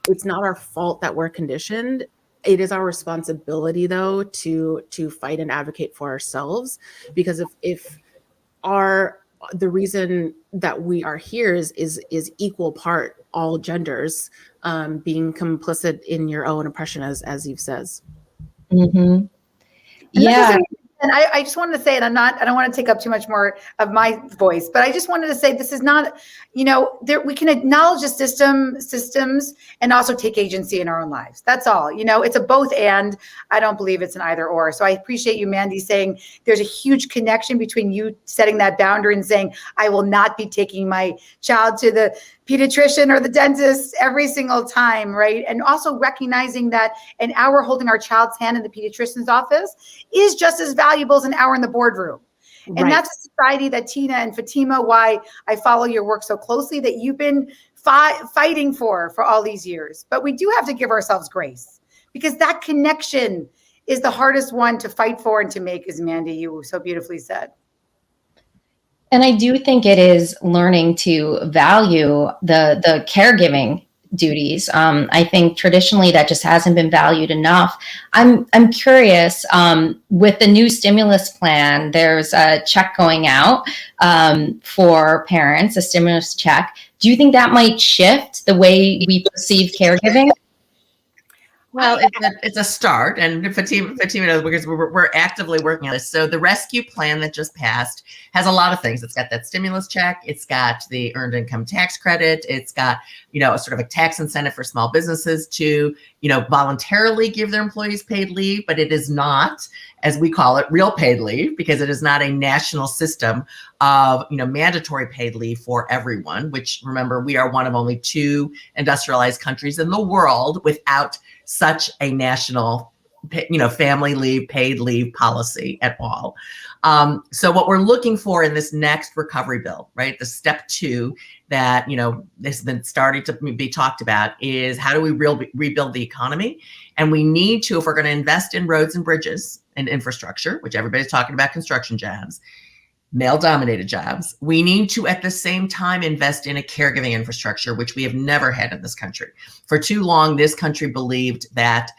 it's not our fault that we're conditioned. It is our responsibility though to fight and advocate for ourselves, because if the reason that we are here is equal part all genders being complicit in your own oppression, as Eve says. Mm-hmm. Yeah. And I just wanted to say, and I don't want to take up too much more of my voice, but I just wanted to say this is not, we can acknowledge the systems and also take agency in our own lives. That's all. It's a both and. I don't believe it's an either or. So I appreciate you, Mandy, saying there's a huge connection between you setting that boundary and saying, I will not be taking my child to the pediatrician or the dentist every single time, right? And also recognizing that an hour holding our child's hand in the pediatrician's office is just as valuable as an hour in the boardroom. Right. And that's a society that Tina and Fatima, why I follow your work so closely, that you've been fighting for all these years. But we do have to give ourselves grace, because that connection is the hardest one to fight for and to make, as Mandy, you so beautifully said. And I do think it is learning to value the caregiving duties. I think traditionally that just hasn't been valued enough. I'm curious, with the new stimulus plan, there's a check going out for parents, a stimulus check. Do you think that might shift the way we perceive caregiving? Well, it's a start, and Fatima knows, because we're actively working on this. So the rescue plan that just passed has a lot of things. It's got that stimulus check. It's got the earned income tax credit. It's got, a sort of a tax incentive for small businesses to, voluntarily give their employees paid leave, but it is not, as we call it, real paid leave, because it is not a national system of, mandatory paid leave for everyone, which, remember, we are one of only 2 industrialized countries in the world without such a national, family leave, paid leave policy at all. So what we're looking for in this next recovery bill, right, the step 2 that, has been starting to be talked about, is how do we rebuild the economy? And we need to, if we're going to invest in roads and bridges and infrastructure, which everybody's talking about, construction jobs, male-dominated jobs, we need to at the same time invest in a caregiving infrastructure, which we have never had in this country. For too long, this country believed that,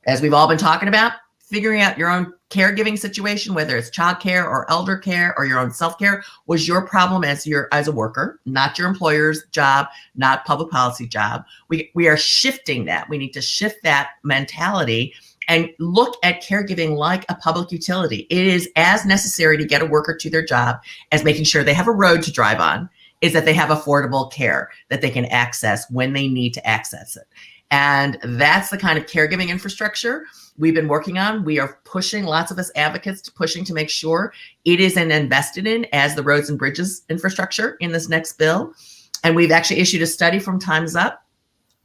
as we've all been talking about, figuring out your own caregiving situation, whether it's childcare or elder care or your own self-care, was your problem as a worker, not your employer's job, not public policy job. We are shifting that. We need to shift that mentality and look at caregiving like a public utility. It is as necessary to get a worker to their job as making sure they have a road to drive on, is that they have affordable care that they can access when they need to access it. And that's the kind of caregiving infrastructure we've been working on. We are pushing, lots of us advocates pushing to make sure it is invested in as the roads and bridges infrastructure in this next bill. And we've actually issued a study from Time's Up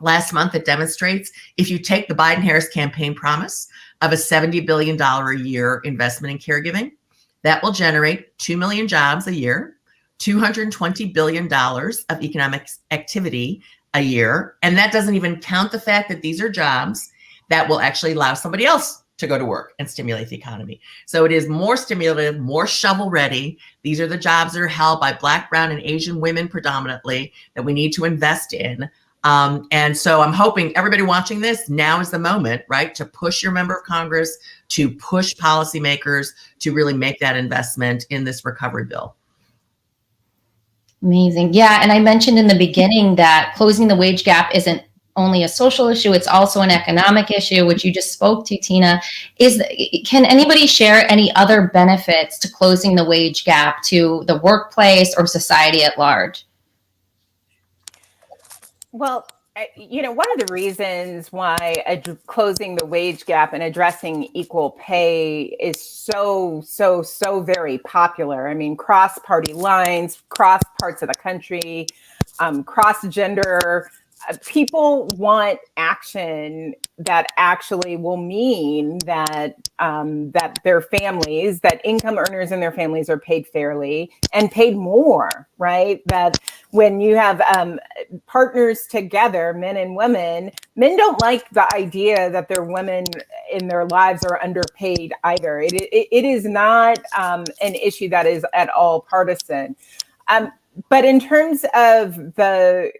last month that demonstrates, if you take the Biden-Harris campaign promise of a $70 billion a year investment in caregiving, that will generate 2 million jobs a year, $220 billion of economic activity a year. And that doesn't even count the fact that these are jobs that will actually allow somebody else to go to work and stimulate the economy. So it is more stimulative, more shovel ready. These are the jobs that are held by Black, brown, and Asian women predominantly that we need to invest in. And so I'm hoping everybody watching this, now is the moment, right, to push your member of Congress, to push policymakers to really make that investment in this recovery bill. Amazing. Yeah. And I mentioned in the beginning that closing the wage gap isn't only a social issue, it's also an economic issue, which you just spoke to, Tina. Can anybody share any other benefits to closing the wage gap to the workplace or society at large? Well, One of the reasons why closing the wage gap and addressing equal pay is so very popular. I mean, cross party lines, cross parts of the country, cross gender. People want action that actually will mean that that their families, that income earners and their families are paid fairly and paid more, right? That when you have partners together, men and women, men don't like the idea that their women in their lives are underpaid either. It is not an issue that is at all partisan. But in terms of the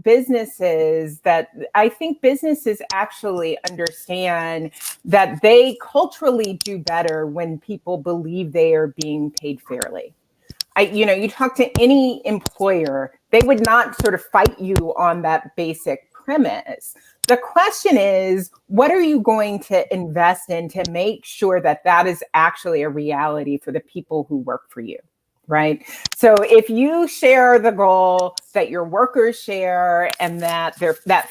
businesses, that I think businesses actually understand that they culturally do better when people believe they are being paid fairly. You talk to any employer, they would not sort of fight you on that basic premise. The question is, what are you going to invest in to make sure that that is actually a reality for the people who work for you? Right. So if you share the goal that your workers share and that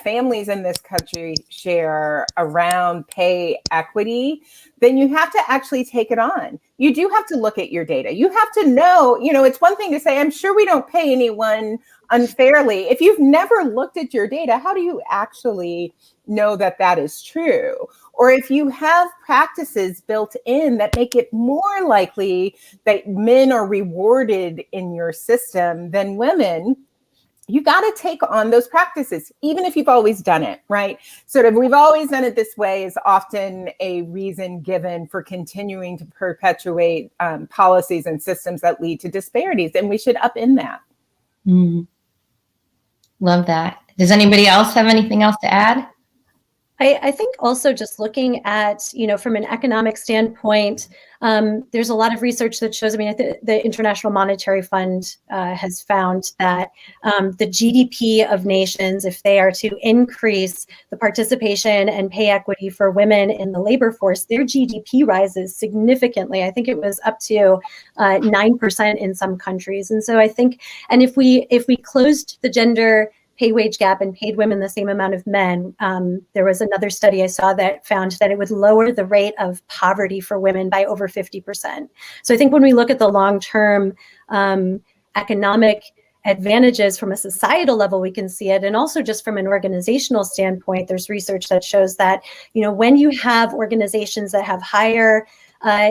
families in this country share around pay equity, then you have to actually take it on. You do have to look at your data. You have to know, it's one thing to say, I'm sure we don't pay anyone unfairly. If you've never looked at your data, how do you actually know that that is true? Or if you have practices built in that make it more likely that men are rewarded in your system than women, you got to take on those practices, even if you've always done it, right? Sort of, we've always done it this way is often a reason given for continuing to perpetuate policies and systems that lead to disparities, and we should upend that. Love that. Does anybody else have anything else to add? I think also just looking at, from an economic standpoint, there's a lot of research that shows, the International Monetary Fund has found that the GDP of nations, if they are to increase the participation and pay equity for women in the labor force, their GDP rises significantly. I think it was up to 9% in some countries. And so I think, and if we closed the gender pay wage gap and paid women the same amount of men. There was another study I saw that found that it would lower the rate of poverty for women by over 50%. So I think when we look at the long-term economic advantages from a societal level, we can see it. And also just from an organizational standpoint, there's research that shows that, when you have organizations that have higher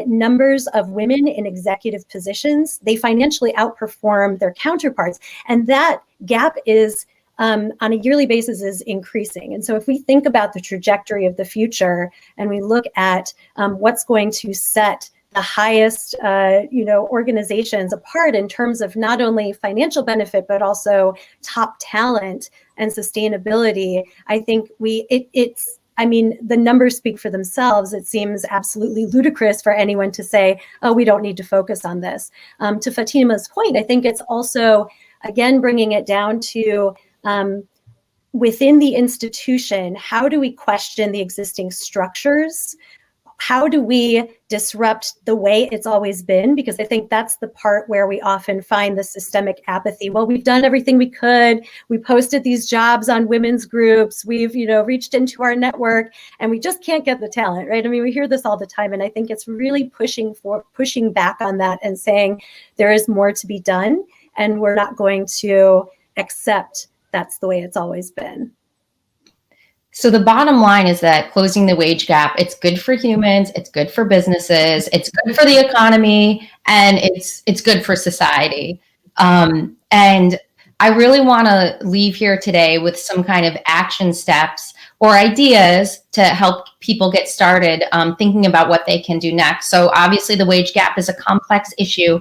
numbers of women in executive positions, they financially outperform their counterparts. And that gap is on a yearly basis is increasing. And so if we think about the trajectory of the future and we look at what's going to set the highest, organizations apart in terms of not only financial benefit, but also top talent and sustainability, I think the numbers speak for themselves. It seems absolutely ludicrous for anyone to say, oh, we don't need to focus on this. To Fatima's point, I think it's also, again, bringing it down to within the institution, how do we question the existing structures? How do we disrupt the way it's always been? Because I think that's the part where we often find the systemic apathy. Well, we've done everything we could. We posted these jobs on women's groups. We've, reached into our network and we just can't get the talent, right? We hear this all the time. And I think it's really pushing back on that and saying there is more to be done. And we're not going to accept that's the way it's always been. So the bottom line is that closing the wage gap, it's good for humans, it's good for businesses, it's good for the economy, and it's good for society. And I really want to leave here today with some kind of action steps or ideas to help people get started thinking about what they can do next. So obviously the wage gap is a complex issue,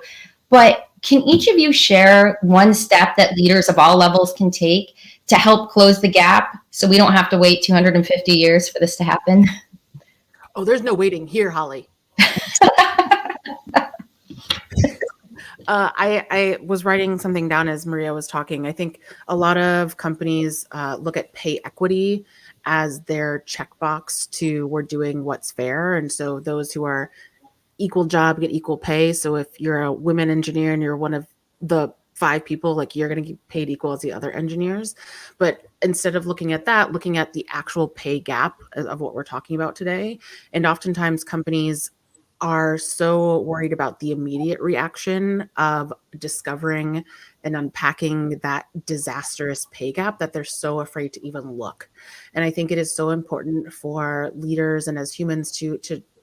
but can each of you share one step that leaders of all levels can take to help close the gap so we don't have to wait 250 years for this to happen? Oh, there's no waiting here, Holly. I was writing something down as Maria was talking. I think a lot of companies look at pay equity as their checkbox to we're doing what's fair. And so those who are equal job get equal pay. So if you're a women engineer and you're one of the 5 people, like you're going to get paid equal as the other engineers. But instead of looking at that, looking at the actual pay gap of what we're talking about today. And oftentimes companies are so worried about the immediate reaction of discovering and unpacking that disastrous pay gap that they're so afraid to even look. And I think it is so important for leaders and as humans to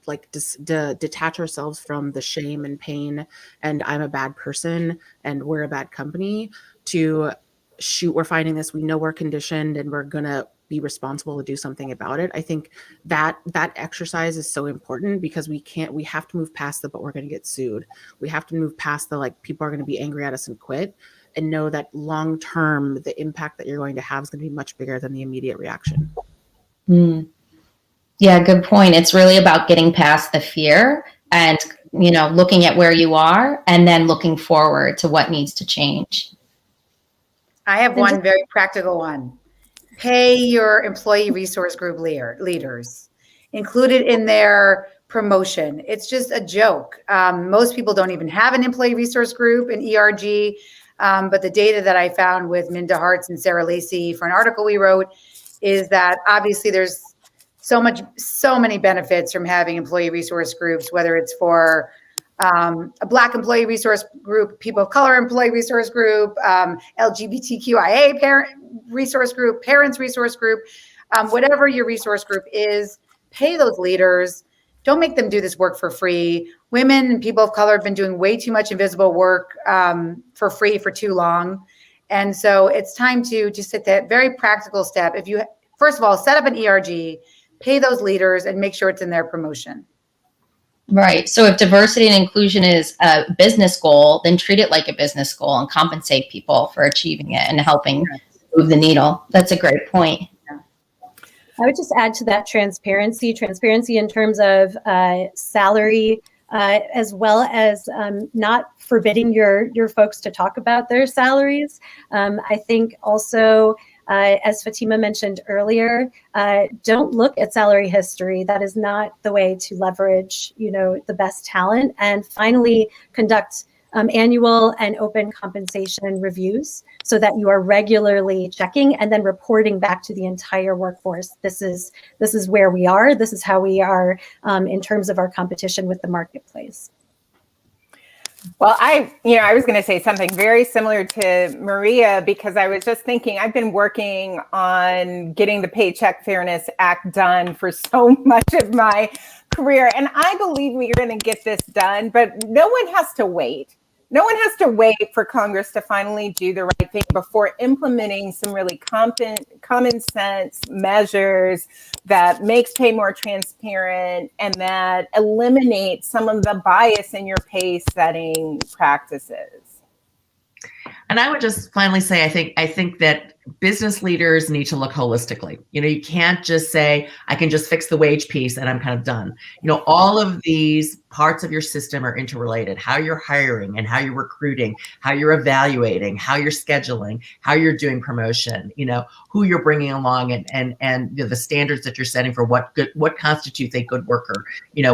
like detach ourselves from the shame and pain and I'm a bad person and we're a bad company to shoot, we're finding this, we know we're conditioned and we're gonna be responsible to do something about it. I think that exercise is so important because we have to move past the but we're going to get sued. We have to move past the like people are going to be angry at us and quit, and know that long term the impact that you're going to have is going to be much bigger than the immediate reaction. Yeah, good point. It's really about getting past the fear and, looking at where you are and then looking forward to what needs to change. I have one very practical one. Pay your employee resource group leaders. Include it in their promotion. It's just a joke. Most people don't even have an employee resource group in ERG, but the data that I found with Minda Hartz and Sarah Lacey for an article we wrote is that obviously there's so many benefits from having employee resource groups, whether it's for a Black employee resource group, people of color employee resource group, LGBTQIA parent resource group, parents resource group, whatever your resource group is, pay those leaders. Don't make them do this work for free. Women and people of color have been doing way too much invisible work for free for too long. And so it's time to just take that very practical step. If you, first of all, set up an ERG, pay those leaders and make sure it's in their promotion. Right. So if diversity and inclusion is a business goal, then treat it like a business goal and compensate people for achieving it and helping move the needle. That's a great point. I would just add to that transparency in terms of salary, as well as not forbidding your folks to talk about their salaries. I think also, as Fatima mentioned earlier, don't look at salary history. That is not the way to leverage, the best talent. And finally, conduct annual and open compensation reviews so that you are regularly checking and then reporting back to the entire workforce. This is where we are. This is how we are in terms of our competition with the marketplace. Well, I was going to say something very similar to Maria, because I was just thinking I've been working on getting the Paycheck Fairness Act done for so much of my career. And I believe we're going to get this done, but no one has to wait. No one has to wait for Congress to finally do the right thing before implementing some really common sense measures that makes pay more transparent and that eliminate some of the bias in your pay setting practices. And I would just finally say, I think that business leaders need to look holistically. You can't just say, I can just fix the wage piece and I'm kind of done. All of these parts of your system are interrelated. How you're hiring and how you're recruiting, how you're evaluating, how you're scheduling, how you're doing promotion, who you're bringing along and the standards that you're setting for what constitutes a good worker,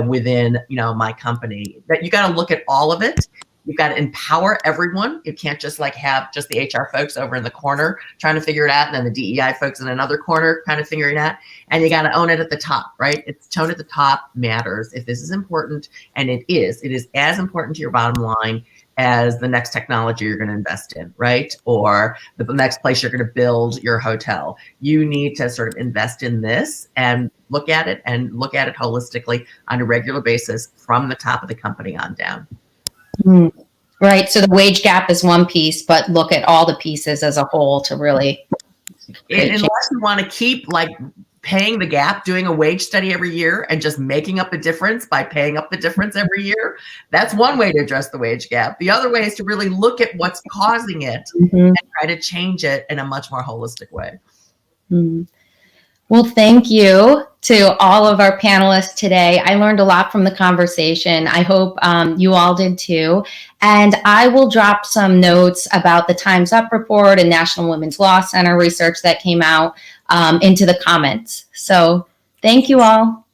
within, my company. That you got to look at all of it. You've got to empower everyone. You can't just have just the HR folks over in the corner trying to figure it out, and then the DEI folks in another corner kind of figuring it out. And you got to own it at the top, right? It's tone at the top matters. If this is important, and it is as important to your bottom line as the next technology you're going to invest in, right? Or the next place you're going to build your hotel. You need to sort of invest in this and look at it holistically on a regular basis from the top of the company on down. Right. So the wage gap is one piece, but look at all the pieces as a whole to really. Unless you want to keep paying the gap, doing a wage study every year and just making up the difference by paying up the difference every year, that's one way to address the wage gap. The other way is to really look at what's causing it and try to change it in a much more holistic way. Well, thank you to all of our panelists today. I learned a lot from the conversation. I hope you all did too. And I will drop some notes about the Time's Up report and National Women's Law Center research that came out into the comments. So thank you all.